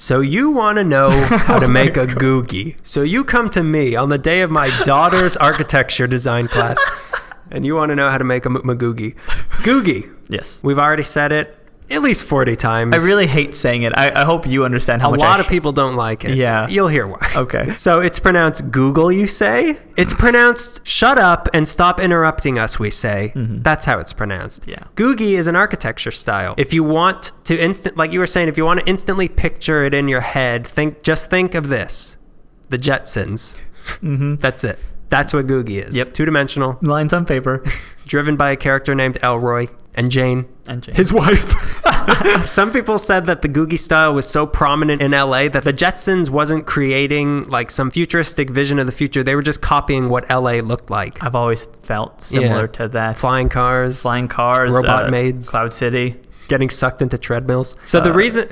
So you want to know how to make a Googie. So you come to me on the day of my daughter's architecture design class, and you want to know how to make a Googie. Googie. Yes. We've already said it at least 40 times. I really hate saying it. I hope you understand how much a lot of people don't like it. Yeah. You'll hear why. Okay. So it's pronounced Google, you say? It's pronounced shut up and stop interrupting us, we say. That's how it's pronounced. Yeah. Googie is an architecture style. If you want to like you were saying, if you want to instantly picture it in your head, just think of this. The Jetsons. That's it. That's what Googie is. Yep. Two-dimensional. Lines on paper. Driven by a character named Elroy and Jane. And His wife. Some people said that the Googie style was so prominent in LA that the Jetsons wasn't creating like some futuristic vision of the future. They were just copying what LA looked like. I've always felt similar to that. Flying cars. Robot maids. Cloud City. Getting sucked into treadmills. So the reason...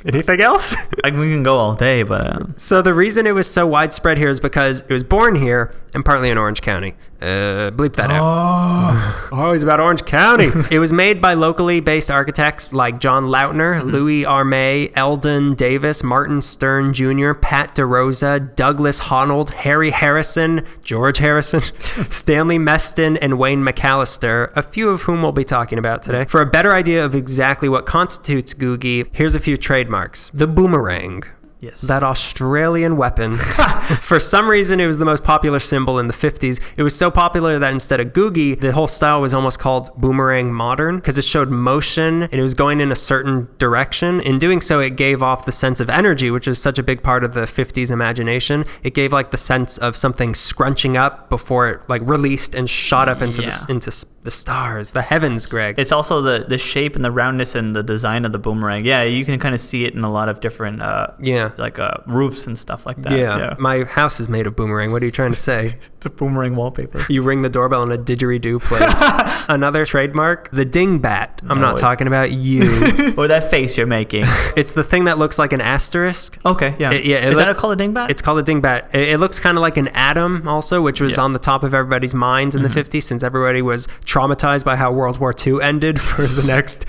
Anything else? We can go all day, but... So the reason it was so widespread here is because it was born here and partly in Orange County. Bleep that out. Oh, he's about Orange County. It was made by locally based architects like John Lautner, Louis Armé, Eldon Davis, Martin Stern Jr., Pat DeRosa, Douglas Honnold, Harry Harrison, George Harrison, Stanley Meston, and Wayne McAllister, a few of whom we'll be talking about today. For a better idea of exactly what constitutes Googie, here's a few trademarks. The boomerang. Yes. That Australian weapon. For some reason, it was the most popular symbol in the 50s. It was so popular that instead of Googie, the whole style was almost called boomerang modern because it showed motion and it was going in a certain direction. In doing so, it gave off the sense of energy, which is such a big part of the 50s imagination. It gave like the sense of something scrunching up before it like released and shot up into the stars, the heavens, Greg. It's also the shape and the roundness and the design of the boomerang. Yeah, you can kind of see it in a lot of different roofs and stuff like that. Yeah. My house is made of boomerang. What are you trying to say? It's a boomerang wallpaper. You ring the doorbell and a didgeridoo plays. Another trademark, the dingbat. I'm not talking about you. Or that face you're making. It's the thing that looks like an asterisk. Okay, yeah. Is that called a dingbat? It's called a dingbat. It looks kind of like an atom also, which was on the top of everybody's minds in the 50s since everybody was traumatized by how World War II ended for the next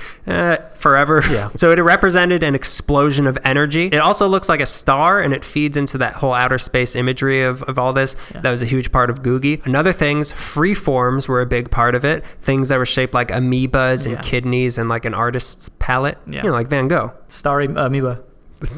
forever. Yeah. So it represented an explosion of energy. It also looks like a star and it feeds into that whole outer space imagery of all this. Yeah. That was a huge part of Googie. Another things, free forms were a big part of it. Things that were shaped like amoebas and kidneys and like an artist's palette. Yeah. You know, like Van Gogh. Starry amoeba.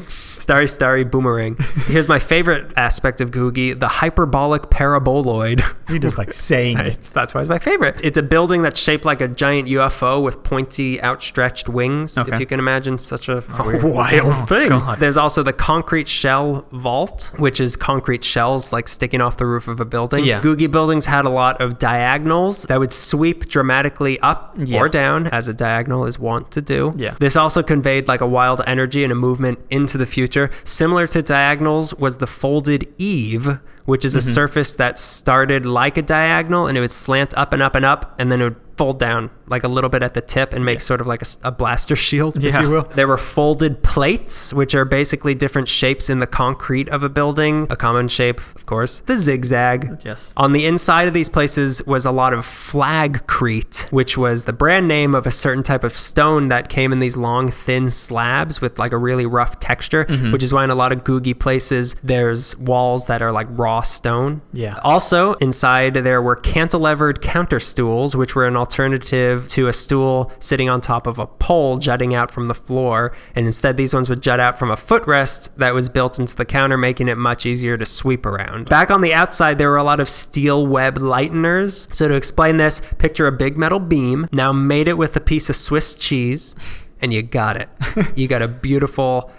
Starry boomerang. Here's my favorite aspect of Googie, the hyperbolic paraboloid. You just like saying it. That's why it's my favorite. It's a building that's shaped like a giant UFO with pointy, outstretched wings. Okay. If you can imagine such a wild thing. God. There's also the concrete shell vault, which is concrete shells like sticking off the roof of a building. Yeah. Googie buildings had a lot of diagonals that would sweep dramatically up or down, as a diagonal is wont to do. Yeah. This also conveyed like a wild energy and a movement into the future. Similar to diagonals was the folded eave, which is a surface that started like a diagonal and it would slant up and up and up, and then it would fold down like a little bit at the tip and make sort of like a blaster shield, if you will. There were folded plates, which are basically different shapes in the concrete of a building. A common shape, of course, the zigzag. Yes. On the inside of these places was a lot of flagcrete, which was the brand name of a certain type of stone that came in these long, thin slabs with like a really rough texture, which is why in a lot of Googie places, there's walls that are like raw stone. Yeah. Also, inside there were cantilevered counter stools, which were an alternative to a stool sitting on top of a pole jutting out from the floor, and instead these ones would jut out from a footrest that was built into the counter, making it much easier to sweep around. Back on the outside, there were a lot of steel web lighteners. So to explain this, picture a big metal beam, now made it with a piece of Swiss cheese, and you got it. You got a beautiful,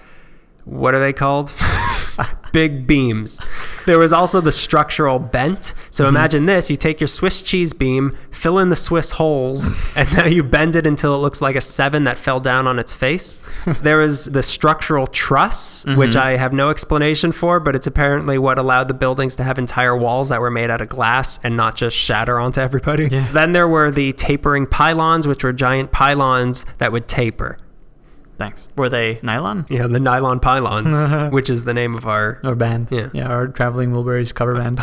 what are they called? Big beams. There was also the structural bent. So imagine this, you take your Swiss cheese beam, fill in the Swiss holes, and now you bend it until it looks like a 7 that fell down on its face. There was the structural truss, which I have no explanation for, but it's apparently what allowed the buildings to have entire walls that were made out of glass and not just shatter onto everybody. Yeah. Then there were the tapering pylons, which were giant pylons that would taper. Thanks. Were they nylon? Yeah, the nylon pylons, which is the name of our band. Yeah, our Traveling Wilburys cover band.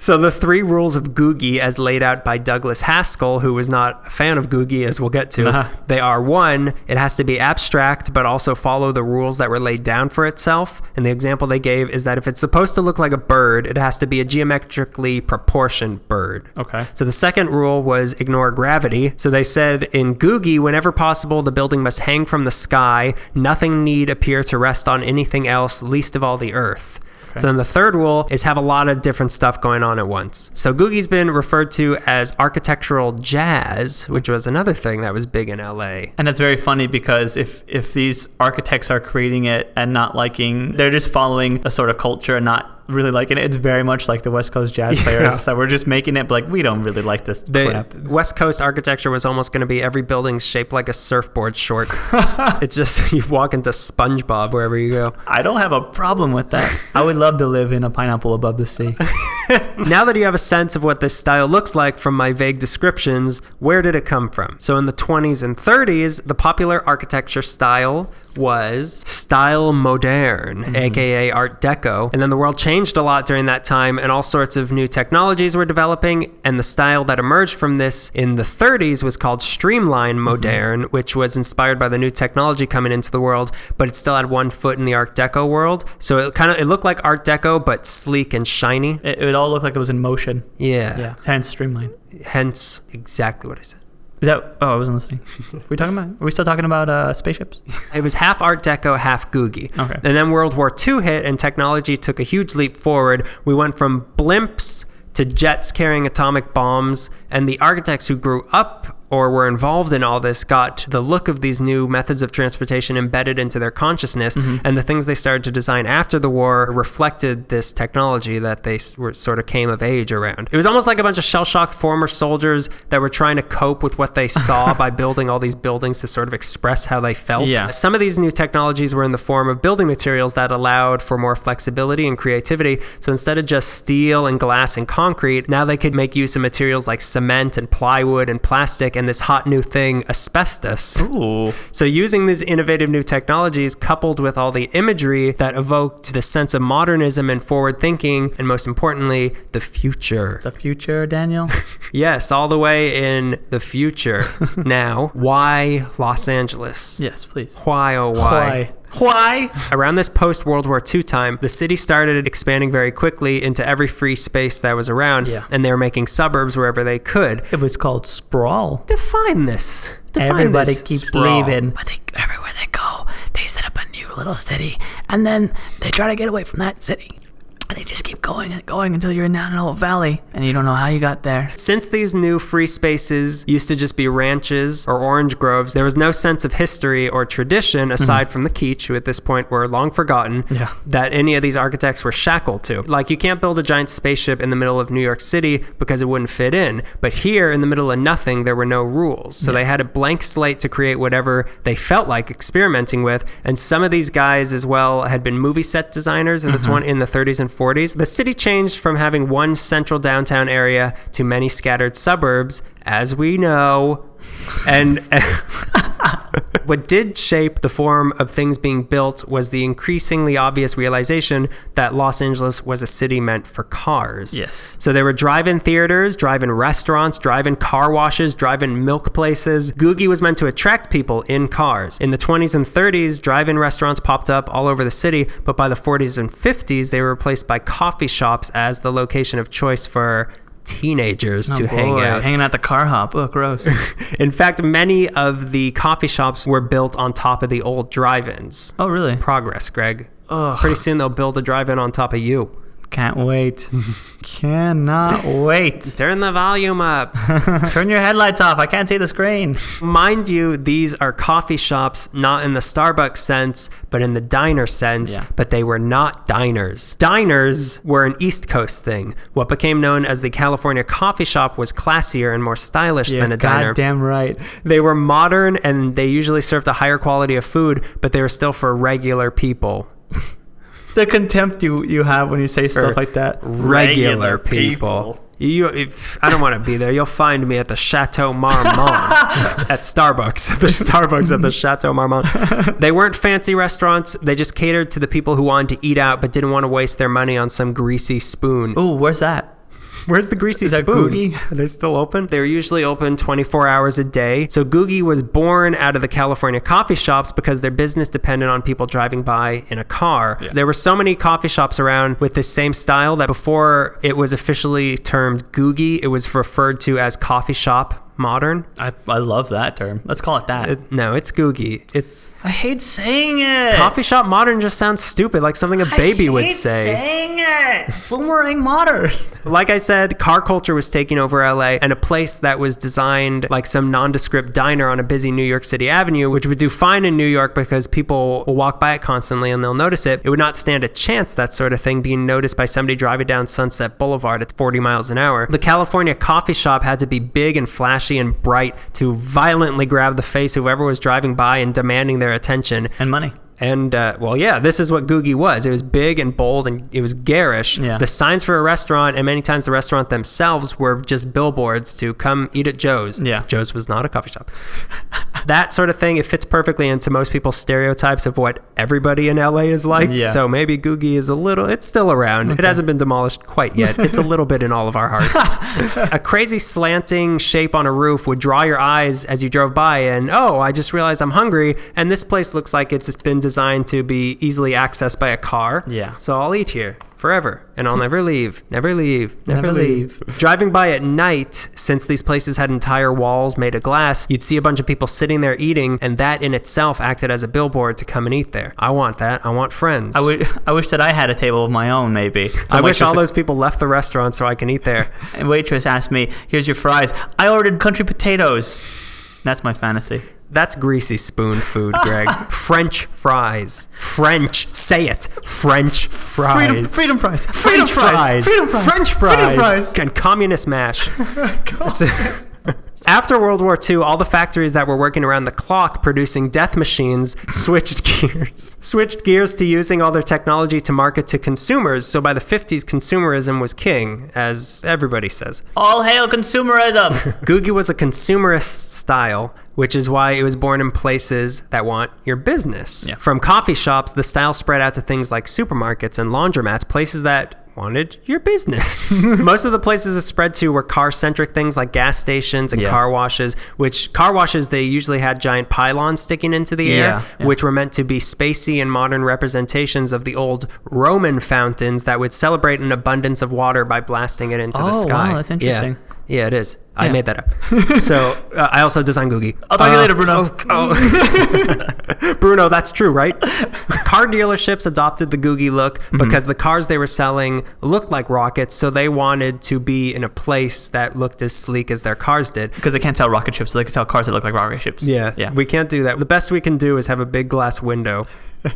So the 3 rules of Googie, as laid out by Douglas Haskell, who was not a fan of Googie, as we'll get to, they are: 1, it has to be abstract, but also follow the rules that were laid down for itself. And the example they gave is that if it's supposed to look like a bird, it has to be a geometrically proportioned bird. Okay. So the second rule was ignore gravity. So they said in Googie, whenever possible, the building must hang from the sky. Nothing need appear to rest on anything else, least of all the earth. So then the third rule is have a lot of different stuff going on at once. So Googie's been referred to as architectural jazz, which was another thing that was big in LA. And it's very funny because if these architects are creating it and not liking, they're just following a sort of culture and not really liking it. It's very much like the West Coast jazz players that were just making it, but like, we don't really like this crap. The West Coast architecture was almost going to be every building shaped like a surfboard short. It's just, you walk into SpongeBob wherever you go. I don't have a problem with that. I would love to live in a pineapple above the sea. Now that you have a sense of what this style looks like from my vague descriptions, where did it come from? So in the 20s and 30s, the popular architecture style was style moderne, aka Art Deco. And then the world changed a lot during that time, and all sorts of new technologies were developing. And the style that emerged from this in the 30s was called streamline moderne, which was inspired by the new technology coming into the world, but it still had one foot in the Art Deco world. So it looked like Art Deco, but sleek and shiny. It all looked like it was in motion. Yeah. Hence streamline. Hence exactly what I said. Is that? Oh, I wasn't listening. Are we still talking about spaceships? It was half Art Deco, half Googie. Okay. And then World War II hit and technology took a huge leap forward. We went from blimps to jets carrying atomic bombs, and the architects who grew up or were involved in all this got the look of these new methods of transportation embedded into their consciousness, and the things they started to design after the war reflected this technology that they sort of came of age around. It was almost like a bunch of shell-shocked former soldiers that were trying to cope with what they saw by building all these buildings to sort of express how they felt. Yeah. Some of these new technologies were in the form of building materials that allowed for more flexibility and creativity. So instead of just steel and glass and concrete, now they could make use of materials like cement and plywood and plastic and this hot new thing, asbestos. Ooh. So using these innovative new technologies coupled with all the imagery that evoked the sense of modernism and forward thinking, and most importantly, the future. The future, Daniel? Yes, all the way in the future. Now, why Los Angeles? Yes, please. Why, oh why? Why? Around this post-World War II time, the city started expanding very quickly into every free space that was around, and they were making suburbs wherever they could. It was called sprawl. Define this. Everybody keeps sprawl. leaving. But everywhere they go, they set up a new little city, and then they try to get away from that city. And they just keep going and going until you're in that little valley and you don't know how you got there. Since these new free spaces used to just be ranches or orange groves, there was no sense of history or tradition aside from the kitsch, who at this point were long forgotten, that any of these architects were shackled to. Like, you can't build a giant spaceship in the middle of New York City because it wouldn't fit in. But here, in the middle of nothing, there were no rules. So they had a blank slate to create whatever they felt like experimenting with. And some of these guys as well had been movie set designers in the 30s and 40s. The city changed from having one central downtown area to many scattered suburbs, as we know. And what did shape the form of things being built was the increasingly obvious realization that Los Angeles was a city meant for cars. Yes. So there were drive-in theaters, drive-in restaurants, drive-in car washes, drive-in milk places. Googie was meant to attract people in cars. In the 20s and 30s, drive-in restaurants popped up all over the city, but by the 40s and 50s, they were replaced by coffee shops as the location of choice for teenagers to hang out. Hanging out the car hop. Oh, gross. In fact, many of the coffee shops were built on top of the old drive-ins. Oh, really? Progress, Greg. Ugh. Pretty soon they'll build a drive-in on top of you. Can't wait. Cannot wait. Turn the volume up. Turn your headlights off. I can't see the screen. Mind you, these are coffee shops, not in the Starbucks sense, but in the diner sense, but they were not diners. Diners were an East Coast thing. What became known as the California coffee shop was classier and more stylish than a diner. Goddamn right. They were modern and they usually served a higher quality of food, but they were still for regular people. The contempt you have when you say stuff like that. Regular people. I don't want to be there. You'll find me at the Chateau Marmont at Starbucks. The Starbucks at the Chateau Marmont. They weren't fancy restaurants. They just catered to the people who wanted to eat out but didn't want to waste their money on some greasy spoon. Ooh, where's that? Where's the greasy that spoon? Googie? Are they still open? They're usually open 24 hours a day. So Googie was born out of the California coffee shops because their business depended on people driving by in a car. Yeah. There were so many coffee shops around with this same style that before it was officially termed Googie, it was referred to as coffee shop modern. I love that term. Let's call it that. No, it's Googie. I hate saying it. Coffee shop modern just sounds stupid, like something a baby would say. I hate saying it. Boomerang modern. Like I said, car culture was taking over LA, and a place that was designed like some nondescript diner on a busy New York City avenue, which would do fine in New York because people will walk by it constantly and they'll notice it. It would not stand a chance, that sort of thing, being noticed by somebody driving down Sunset Boulevard at 40 miles an hour. The California coffee shop had to be big and flashy and bright to violently grab the face of whoever was driving by and demanding their attention. And money. And, this is what Googie was. It was big and bold and it was garish. Yeah. The signs for a restaurant, and many times the restaurant themselves, were just billboards to come eat at Joe's. Yeah. Joe's was not a coffee shop. That sort of thing, it fits perfectly into most people's stereotypes of what everybody in LA is like. Yeah. So maybe Googie is it's still around. Okay. It hasn't been demolished quite yet. It's a little bit in all of our hearts. A crazy slanting shape on a roof would draw your eyes as you drove by, and I just realized I'm hungry, and this place looks like it's been designed to be easily accessed by a car. Yeah. So I'll eat here forever, and I'll never leave. Driving by at night, since these places had entire walls made of glass, you'd see a bunch of people sitting there eating, and that in itself acted as a billboard to come and eat there. I want that. I want friends. I wish that I had a table of my own, maybe. I wish all those people left the restaurant so I can eat there. And waitress asked me, "Here's your fries." I ordered country potatoes. That's my fantasy. That's greasy spoon food, Greg. French fries. French. Say it. French fries. Freedom fries. Freedom fries. Freedom fries. French fries. Freedom fries. And communist mash. After World War II, all the factories that were working around the clock producing death machines switched gears to using all their technology to market to consumers. So by the 50s, consumerism was king, as everybody says. All hail consumerism! Googie was a consumerist style, which is why it was born in places that want your business. Yeah. From coffee shops, the style spread out to things like supermarkets and laundromats, places that wanted your business. Most of the places it spread to were car-centric things like gas stations and car washes, they usually had giant pylons sticking into the air, which were meant to be spacey and modern representations of the old Roman fountains that would celebrate an abundance of water by blasting it into the sky. Wow, that's interesting. Yeah, it is. I made that up. So I also designed Googie. I'll talk to you later, Bruno. Bruno, that's true, right? Car dealerships adopted the Googie look because the cars they were selling looked like rockets, so they wanted to be in a place that looked as sleek as their cars did. Because they can't sell rocket ships, so they can sell cars that look like rocket ships. Yeah, we can't do that. The best we can do is have a big glass window.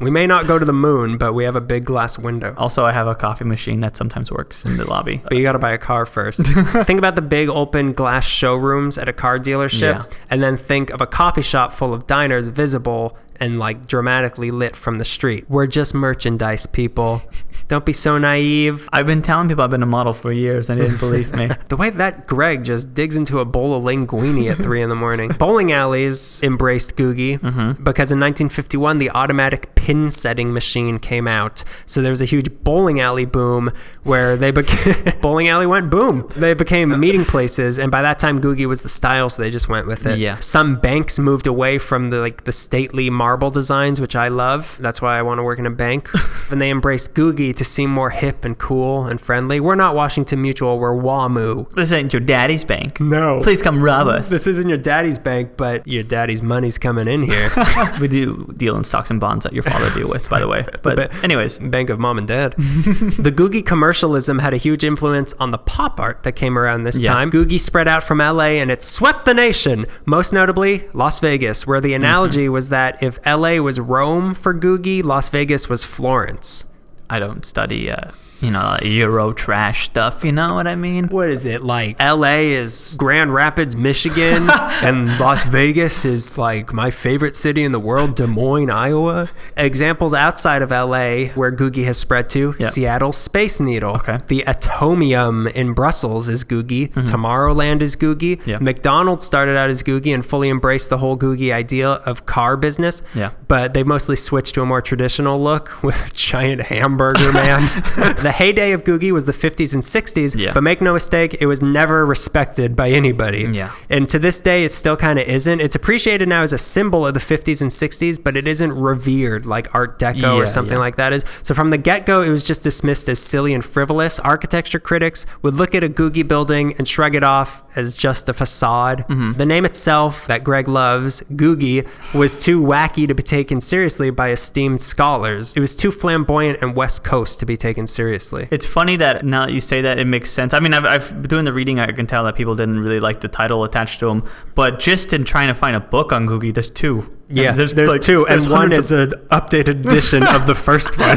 We may not go to the moon, but we have a big glass window. Also, I have a coffee machine that sometimes works in the lobby. But you got to buy a car first. Think about the big open glass showrooms at a car dealership, and then think of a coffee shop full of diners visible and like dramatically lit from the street. We're just merchandise people. Don't be so naive. I've been telling people I've been a model for years and they didn't believe me. The way that Greg just digs into a bowl of linguine at 3 a.m. Bowling alleys embraced Googie because in 1951 the automatic pin setting machine came out. So there was a huge bowling alley boom where they bowling alley went boom. They became meeting places, and by that time Googie was the style, so they just went with it. Yeah. Some banks moved away from the stately marble designs, which I love. That's why I want to work in a bank. And they embraced Googie to seem more hip and cool and friendly. We're not Washington Mutual, we're WAMU. This ain't your daddy's bank. No. Please come rob us. This isn't your daddy's bank, but your daddy's money's coming in here. We do deal in stocks and bonds that your father deal with, by the way. But anyways. Bank of mom and dad. The Googie commercialism had a huge influence on the pop art that came around this time. Googie spread out from LA and it swept the nation, most notably Las Vegas, where the analogy was that if LA was Rome for Googie, Las Vegas was Florence. I don't study, Euro trash stuff, you know what I mean? What is it, like LA is Grand Rapids, Michigan, and Las Vegas is like my favorite city in the world, Des Moines, Iowa? Examples outside of LA where Googie has spread to, Seattle Space Needle. Okay. The Atomium in Brussels is Googie. Tomorrowland is Googie. Yeah. McDonald's started out as Googie and fully embraced the whole Googie idea of car business. Yeah. But they mostly switched to a more traditional look with a giant hamburger man. The heyday of Googie was the 50s and 60s, but make no mistake, it was never respected by anybody. Yeah. And to this day, it still kind of isn't. It's appreciated now as a symbol of the 50s and 60s, but it isn't revered like Art Deco or something like that is. So from the get-go, it was just dismissed as silly and frivolous. Architecture critics would look at a Googie building and shrug it off as just a facade. The name itself, that Greg loves, Googie, was too wacky to be taken seriously by esteemed scholars. It was too flamboyant and West Coast to be taken seriously. It's funny that now that you say that, it makes sense. I mean, I've doing the reading, I can tell that people didn't really like the title attached to them, but just in trying to find a book on Googie, there's two. Yeah, there's like, two, and one is an updated edition of the first one.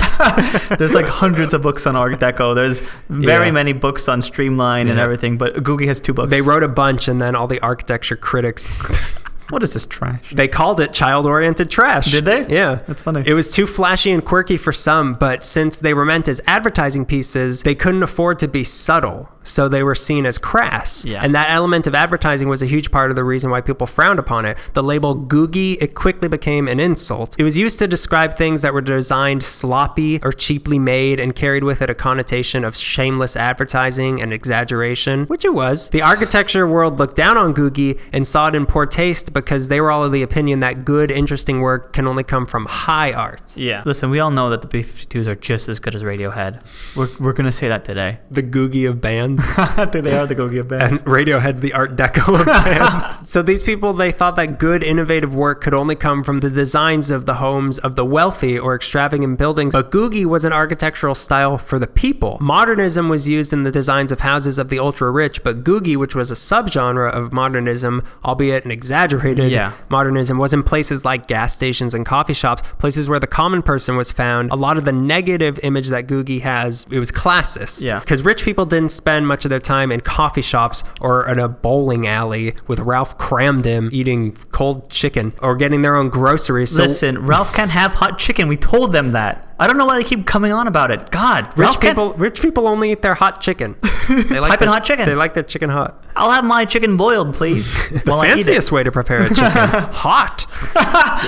There's like hundreds of books on Art Deco. There's very many books on Streamline and everything, but Googie has 2 books. They wrote a bunch, and then all the architecture critics... What is this trash? They called it child-oriented trash. Did they? Yeah. That's funny. It was too flashy and quirky for some, but since they were meant as advertising pieces, they couldn't afford to be subtle. So they were seen as crass. Yeah. And that element of advertising was a huge part of the reason why people frowned upon it. The label Googie, it quickly became an insult. It was used to describe things that were designed sloppy or cheaply made and carried with it a connotation of shameless advertising and exaggeration, which it was. The architecture world looked down on Googie and saw it in poor taste because they were all of the opinion that good, interesting work can only come from high art. Yeah. Listen, we all know that the B-52s are just as good as Radiohead. We're going to say that today. The Googie of bands. They are the Googie of bands. And Radiohead's the Art Deco of bands. So these people, they thought that good, innovative work could only come from the designs of the homes of the wealthy or extravagant buildings. But Googie was an architectural style for the people. Modernism was used in the designs of houses of the ultra-rich, but Googie, which was a subgenre of modernism, albeit an exaggerated modernism, was in places like gas stations and coffee shops, places where the common person was found. A lot of the negative image that Googie has, it was classist. Yeah. Because rich people didn't spend much of their time in coffee shops or in a bowling alley with Ralph Cramden eating cold chicken or getting their own groceries. Listen, Ralph can't have hot chicken. We told them that. I don't know why they keep coming on about it. God, rich people only eat their hot chicken. They like hot chicken. They like their chicken hot. I'll have my chicken boiled, please. The fanciest way to prepare a chicken. Hot.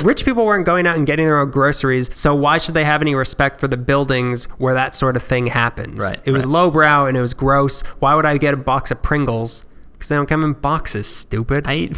Rich people weren't going out and getting their own groceries, so why should they have any respect for the buildings where that sort of thing happens? Right. It was lowbrow and it was gross. Why would I get a box of Pringles? Because they don't come in boxes, stupid. They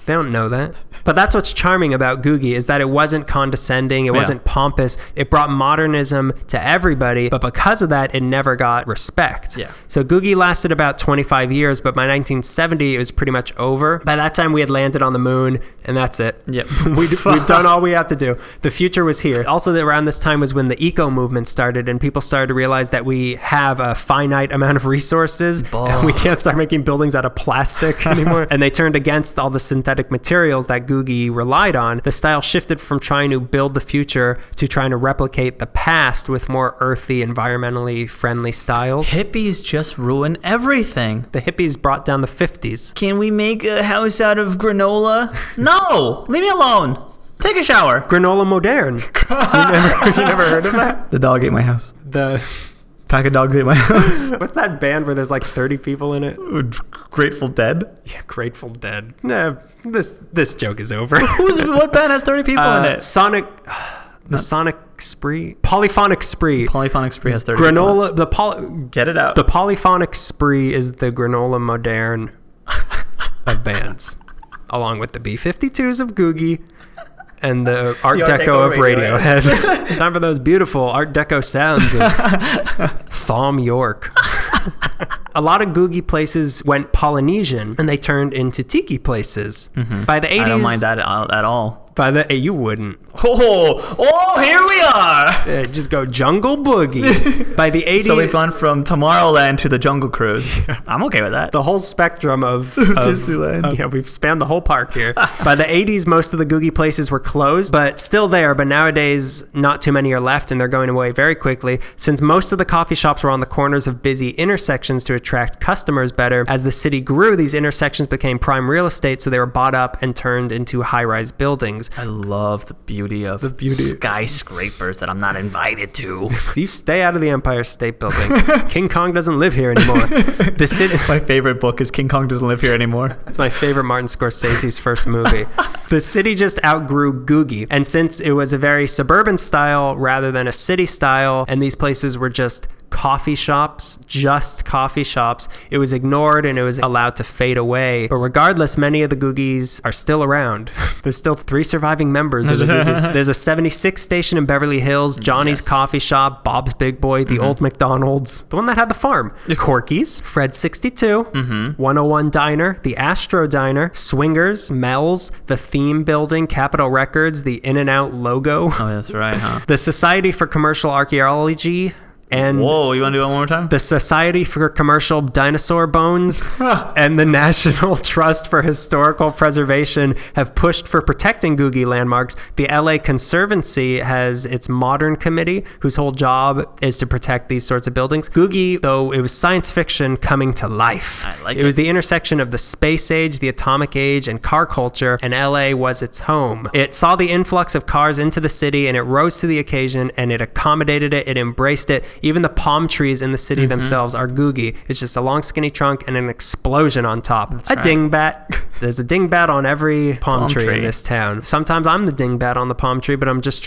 don't know that. But that's what's charming about Googie, is that it wasn't condescending, it wasn't pompous, it brought modernism to everybody, but because of that, it never got respect. Yeah. So Googie lasted about 25 years, but by 1970, it was pretty much over. By that time, we had landed on the moon, and that's it. Yep. We've done all we have to do. The future was here. Also, around this time was when the eco movement started, and people started to realize that we have a finite amount of resources, and we can't start making buildings out of plastic anymore. And they turned against all the synthetic materials that Googie relied on. The style shifted from trying to build the future to trying to replicate the past with more earthy, environmentally friendly styles. Hippies just ruin everything. The hippies brought down the 50s. Can we make a house out of granola? No! Leave me alone! Take a shower! Granola moderne. you never heard of that? The dog ate my house. The pack of dogs ate my house. What's that band where there's like 30 people in it? Grateful Dead? Yeah, Grateful Dead. Nah, this joke is over. What band has 30 people in it? Sonic Spree? Polyphonic Spree. Polyphonic Spree has 30 granola, people. Get it out. The Polyphonic Spree is the granola moderne of bands, along with the B-52s of Googie and the Art Deco of Radiohead. Time for those beautiful Art Deco sounds of Thom Yorke. A lot of Googie places went Polynesian, and they turned into tiki places. Mm-hmm. By the 80s... I don't mind that at all. You wouldn't. Oh, here we are. Just go Jungle Boogie. By the 80s... So we've gone from Tomorrowland to the Jungle Cruise. I'm okay with that. The whole spectrum of Disneyland. We've spanned the whole park here. By the 80s, most of the Googie places were closed, but still there. But nowadays, not too many are left, and they're going away very quickly. Since most of the coffee shops were on the corners of busy intersections to attract customers better, as the city grew, these intersections became prime real estate, so they were bought up and turned into high-rise buildings. I love the beauty of skyscrapers that I'm not invited to. You stay out of the Empire State Building. King Kong doesn't live here anymore. The city. My favorite book is King Kong Doesn't Live Here Anymore. It's my favorite Martin Scorsese's first movie. The city just outgrew Googie, and since it was a very suburban style rather than a city style, and these places were just coffee shops, just coffee shops. It was ignored and it was allowed to fade away. But regardless, many of the Googies are still around. There's still 3 surviving members of the Googie. There's a 76 station in Beverly Hills, Johnny's Coffee Shop, Bob's Big Boy, the Old McDonald's, the one that had the farm, Corky's, Fred 62, 101 Diner, the Astro Diner, Swingers, Mel's, the Theme Building, Capitol Records, the In-N-Out logo. Oh, that's right, huh? The Society for Commercial Archaeology, and whoa, you want to do it one more time? The Society for Commercial Dinosaur Bones and the National Trust for Historical Preservation have pushed for protecting Googie landmarks. The LA Conservancy has its Modern Committee, whose whole job is to protect these sorts of buildings. Googie, though, it was science fiction coming to life. I like it. It was the intersection of the space age, the atomic age, and car culture, and LA was its home. It saw the influx of cars into the city, and it rose to the occasion, and it accommodated it, it embraced it. Even the palm trees in the city themselves are Googie. It's just a long, skinny trunk and an explosion on top. That's right. Dingbat. There's a dingbat on every palm tree in this town. Sometimes I'm the dingbat on the palm tree, but I'm just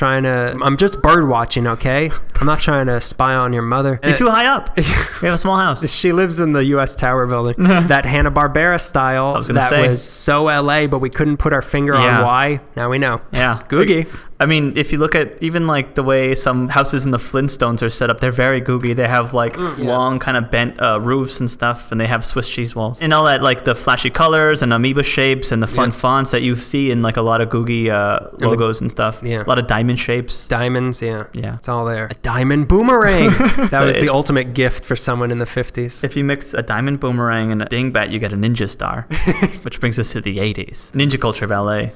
bird watching, okay? I'm not trying to spy on your mother. You're too high up. We have a small house. She lives in the U.S. Tower building. That Hanna-Barbera style was so LA, but we couldn't put our finger on why. Now we know. Yeah. Googie. I mean, if you look at even like the way some houses in the Flintstones are set up, they're very Googie. They have like long kind of bent roofs and stuff, and they have Swiss cheese walls. And all that, like the flashy colors and amoeba shapes and the fun fonts that you see in like a lot of Googie logos and stuff. Yeah. A lot of diamond shapes. Diamonds, yeah. It's all there. A diamond boomerang. That was the ultimate gift for someone in the 50s. If you mix a diamond boomerang and a dingbat, you get a ninja star, which brings us to the 80s. Ninja culture of LA.